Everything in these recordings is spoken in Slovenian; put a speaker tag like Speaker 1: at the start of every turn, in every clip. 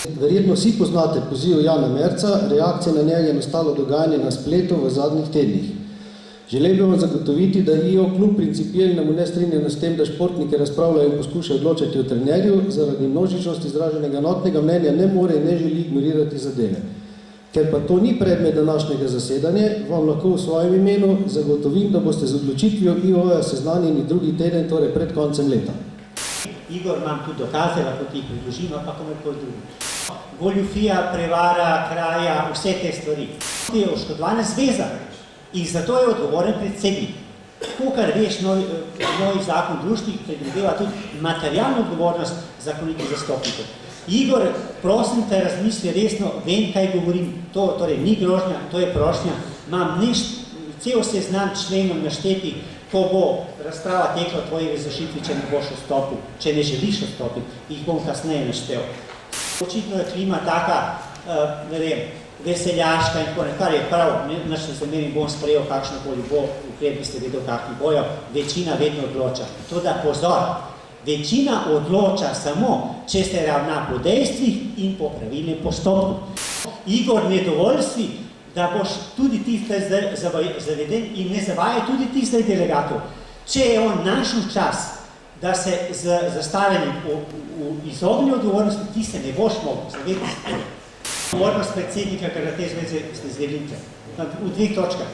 Speaker 1: Verjetno vsi poznate poziv Jana Merca, reakcije na njega in ostalo dogajanje na spletu v zadnjih tednih. Želel bi vam zagotoviti, da IO kljub principijelnemu nestrinjanju s tem, da športniki razpravljajo in poskušajo odločati o trenerju, zaradi množičnosti izraženega enotnega mnenja ne more in ne želi ignorirati zadeve. Ker pa to ni predmet današnjega zasedanja, vam lahko v svojem imenu zagotovim, da boste z odločitvijo IO-ja seznanjeni drugi teden, torej pred koncem leta.
Speaker 2: Igor, imam tudi dokaze, lahko ti predložim, pa komerkoli drugi. Goljufija, prevara, kraja, vse te stvari. To je oškodovana zveza in zato je odgovoren predsednik. Kakor veš, novi zakon društva predvideva tudi materialno odgovornost zakonitih zastopnikov. Igor, prosim te, razmisli resno, vem, kaj govorim, to torej ni grožnja, to je prošnja, imam cel seznam členov našteti, ko bo razprava tekla o tvoji razrešitvi, če ne boš vstopil, če ne želiš vstopiti, jih bom kasneje naštel. Očitno je klima taka, ne vem, veseljaška in tako, kar je prav, naš se zamerim, bom sprejel kakšnokoli bo, ukrep bi ste vedel, kakšni bojo, večina vedno odloča. To da pozor, večina odloča samo, če se ravna po dejstvih in po pravilnem postopku. Igor, nedovoljstvi, da boš tudi ti zdaj zaveden in ne zavaja tudi ti zdaj delegatov. Če je on našel čas, da se z zastaranjem izognil odgovornosti, ti se ne boš mogel zavedati. Odgovornost predsednika Karate zveze ste zdelite. V dveh točkah.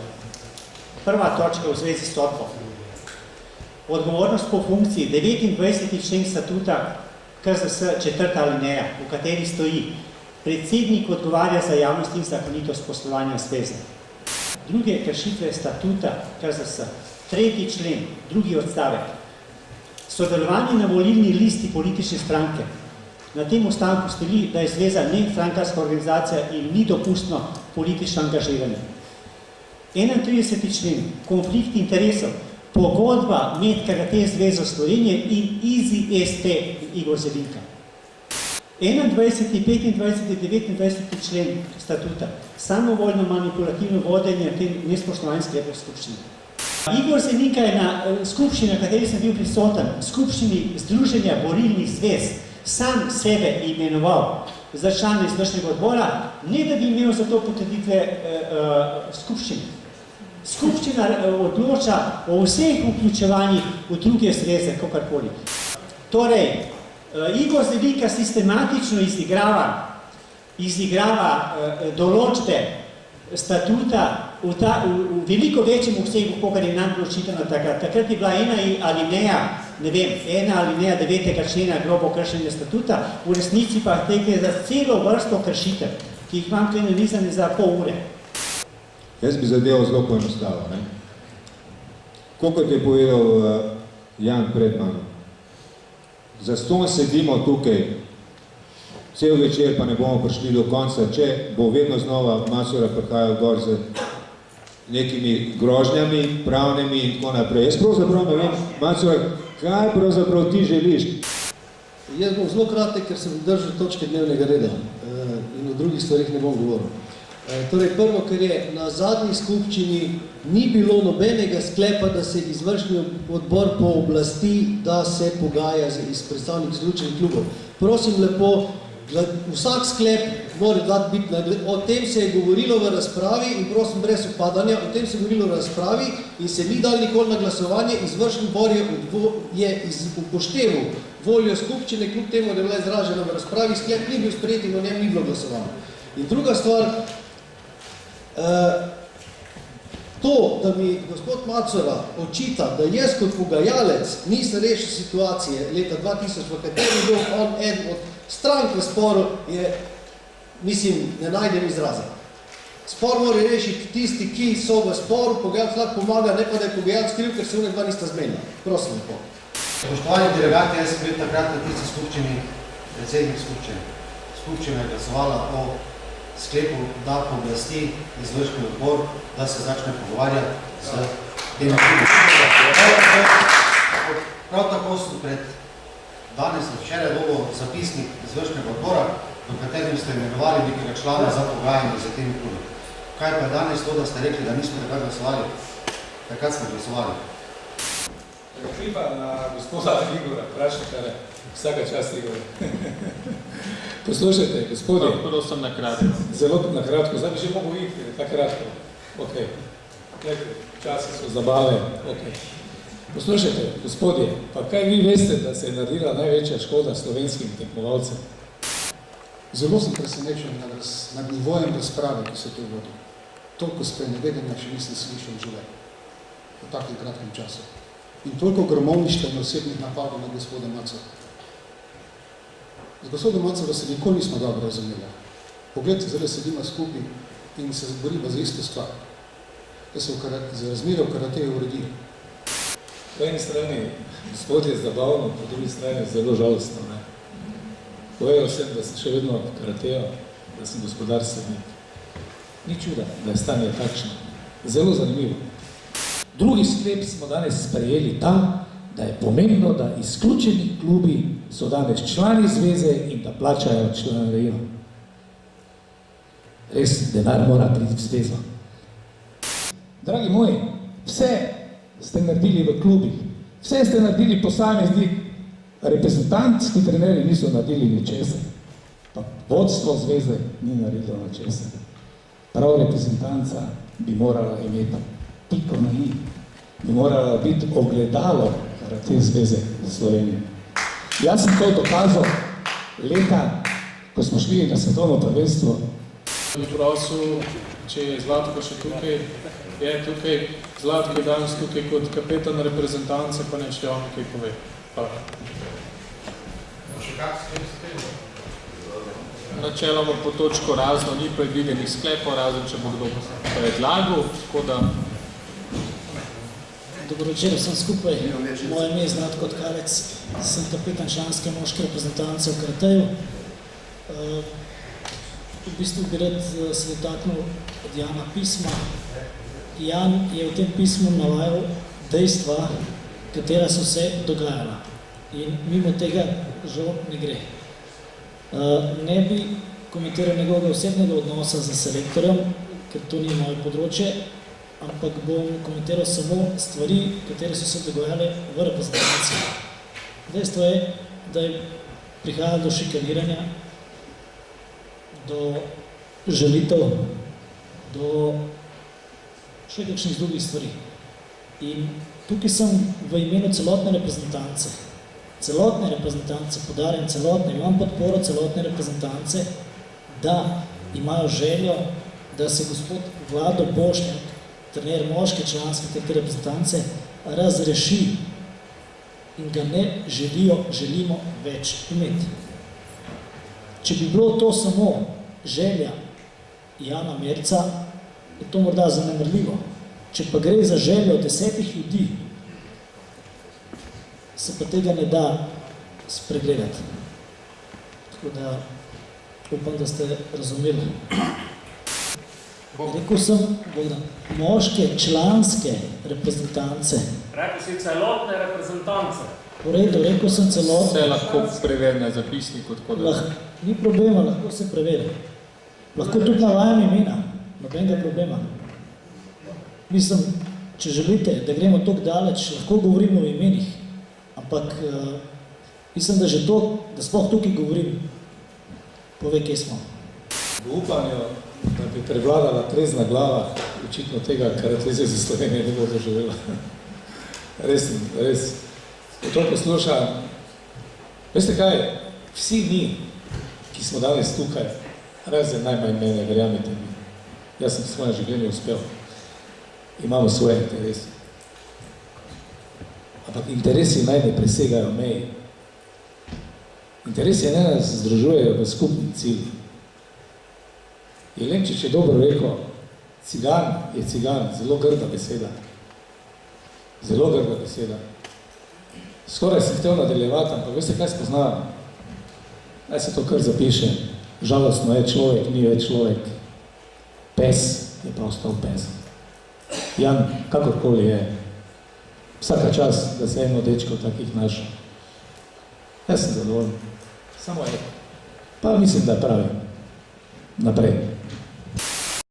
Speaker 2: Prva točka v zvezi s sodbo. Odgovornost po funkciji 29. člen statuta KZS 4. alineja, v kateri stoji: predsednik odgovarja za javnost in zakonitost poslovanja zveze. Druge kršitve statuta KZS, 3. člen, 2. odstavek. Sodelovanje na volilni listi politične stranke. Na tem ustavku stoji, da je zveza nestrankarska organizacija in ni dopustno politično angažiranje. 31. člen, konflikt interesov. Pogodba med Karate zvezo Slovenije in Easy ST Igor Zelinka. 21., 25., 29. člen statuta. Samovoljno manipulativno vodenje tem nespoštovanjem sklepov skupščine. Igor Zelinka je na skupščini, na kateri sem bil prisoten, skupščini Združenja borilnih zvez, sam sebe imenoval za člana izvršnega odbora, ne da bi imel za to potrditve skupščine. Skupščina odloča o vseh vključevanjih v druge zveze, kakorkoli. Torej, Igor Zelinka sistematično izigrava določbe statuta v veliko večjem obsegu, kot je nam bilo očitano takrat. Takrat je bila ena alineja 9. člena grobo kršenje statuta, v resnici pa tekle za celo vrsto kršitev, ki jih imam tukaj nalizane za pol ure.
Speaker 3: Jaz bi zadevo zelo poenostavil. Kot je povedal Jan pred mano, zastonj sedimo tukaj cel večer, pa ne bomo prišli do konca, če bo vedno znova Macura prihajal gor z nekimi grožnjami, pravnimi in tako naprej. Jaz pravzaprav ne vem, Macura, kaj pravzaprav ti želiš?
Speaker 1: Jaz bom zelo kratek, ker sem držal točke dnevnega reda in o drugih stvarih ne bom govoril. Torej, prvo, ker je na zadnji skupščini ni bilo nobenega sklepa, da se izvršni odbor pooblasti, da se pogaja s predstavniki izključenih klubov. Prosim lepo, vsak sklep mora dati biti, o tem se je govorilo v razpravi in prosim brez upadanja, o tem se je govorilo v razpravi in se ni dal nikoli na glasovanje, izvršni odbor je upošteval voljo skupščine, kljub temu, da je bila izražena v razpravi, sklep ni bil sprejet in o njem ni bilo glasovano. In druga stvar, to, da mi gospod Macura očita, da jaz kot pogajalec nisem rešil situacije leta 2000, v kateri bil on eden od strank v sporu, je, mislim, ne najdem izraza. Spor mora rešiti tisti, ki so v sporu, pogajalec lahko pomaga, ne pa da je pogajalec kriv, ker se dva nista zmenila. Prosim lepo.
Speaker 4: Spoštovani delegati, jaz sem bil takrat na tisti skupščini, predsednik skupščine. Skupščina je glasovala o sklepu, da pooblasti izvršni odbor, da se začne pogovarjati s temi kljubi. Prav tako sem danes včeraj dobil zapisnik izvršnega odbora, v katerem ste imenovali nekega člana za pogajanje za temi klubi. Kaj pa je danes to, da ste rekli, da nismo takrat glasovali? Takrat smo glasovali.
Speaker 5: Klipa na gospoda Igora, vprašajte, vsaka čast Igora. Poslušajte, gospodje,
Speaker 6: Prosim na kratko.
Speaker 5: zelo na kratko, zdaj bi že mogel iti, tako kratko. Ok, časi so zabave, ok. Poslušajte, gospodje, pa kaj vi veste, da se je naredila največja škoda slovenskim tekmovalcem?
Speaker 7: Zelo sem presenečen nad nivojem razprave, ki se tu vodi. Toliko sprenevedanja še nisem slišal v življenju v takem kratkem času. In toliko gromovništva in osebnih napadov na gospoda Maco. Z gospodom Maco se nikoli nismo dobro razumeli. Poglejte, zdaj sedimo skupaj in se borimo za isto stvar. Da se za razmere v karateju uredi.
Speaker 5: Po eni strani gospod je zabavno, po drugi strani zelo žalostno. Povedal sem, da sem še vedno v karateju, da sem gospodarstvenik. Ni čuda, da je stanje takšno. Zelo zanimivo. Drugi sklep smo danes sprejeli ta, da je pomembno, da izključeni klubi so danes člani zveze in da plačajo članarino. Res, denar mora priti v zvezo. Dragi moji, vse ste naredili v klubih, vse ste naredili posamezni, reprezentantski trenerji niso naredili ničesar, pa vodstvo zveze ni naredilo ničesar. Prav reprezentanca bi morala imeti piko na i, bi morala biti ogledalo Karate zveze Slovenije. Jaz sem to dokazal leta, ko smo šli na svetovno prvenstvo.
Speaker 6: Prosil, če je Zlatko še tukaj, je tukaj. Zlatko je danes tukaj kot kapetan reprezentance, pa neče on nekaj pove. Hvala. Načeloma po točko razno ni predvidenih sklepov, razen če bo kdo predlagal, tako da...
Speaker 8: Dobro večer, vsem skupaj. Moje ime je Zlatko Tkalec, sem kapetan članske moške reprezentance v karateju. V bistvu bi rad se dotaknil od Jana pisma. Jan je v tem pismu navajal dejstva, katera so se dogajala. In mimo tega žal ne gre. Ne bi komentiral njegovega osebnega odnosa z selektorjem, ker to ni moje področje, ampak bom komentiral samo stvari, katere so se dogajale v reprezentaciji. Dejstvo je, da je prihajalo do šikaniranja, do žalitev, do še kakšnih drugih stvari. In tukaj sem v imenu celotne reprezentance, podarjam celotne, imam podporo celotne reprezentance, da imajo željo, da se gospod Vlado Bošnjak, trener moške članske te reprezentance, razreši in ga ne želimo več imeti. Če bi bilo to samo želja Jana Merca, je to morda zanemrljivo. Če pa gre za željo 10 ljudi, se pa tega ne da spregledati. Tako da upam, da ste razumeli. Rekel sem, Bogdan, moške članske reprezentance.
Speaker 6: Rekel si celotne reprezentance.
Speaker 8: V redu, rekel sem celotne.
Speaker 6: Vse lahko preveri na zapisniku, tako da...
Speaker 8: Ni problema, lahko se preveri. Lahko tudi navajam imena, nobenega problema. Mislim, če želite, da gremo toliko daleč, lahko govorimo o imenih, ampak mislim, da že to, da sploh tukaj govorim, pove, kje smo.
Speaker 5: V upanju, da bi prevladala trezna glava, očitno tega Karate zveze Slovenije ne bo doživela. Res, ko to poslušam. Veste kaj, vsi mi, ki smo danes tukaj, razen najmanj mene, verjamite mi. Jaz sem v svojem življenju uspel. Imamo svoje interese. Ampak interesi naj ne presegajo meji. Interesi naj nas združujejo v skupni cilj. Jelenčič je dobro rekel, cigan je cigan, zelo grda beseda. Zelo grda beseda. Skoraj sem hotel nadaljevati, ampak veste, kaj spoznavam? Naj se to kar zapiše. Žalostno je človek, ni več človek. Pes je pa ostal pes. Jan, kakorkoli je, vsaka čas, da se eno dečko takih našel. Jaz sem zadovoljen. Samo je. Pa mislim, da je pravi. Naprej.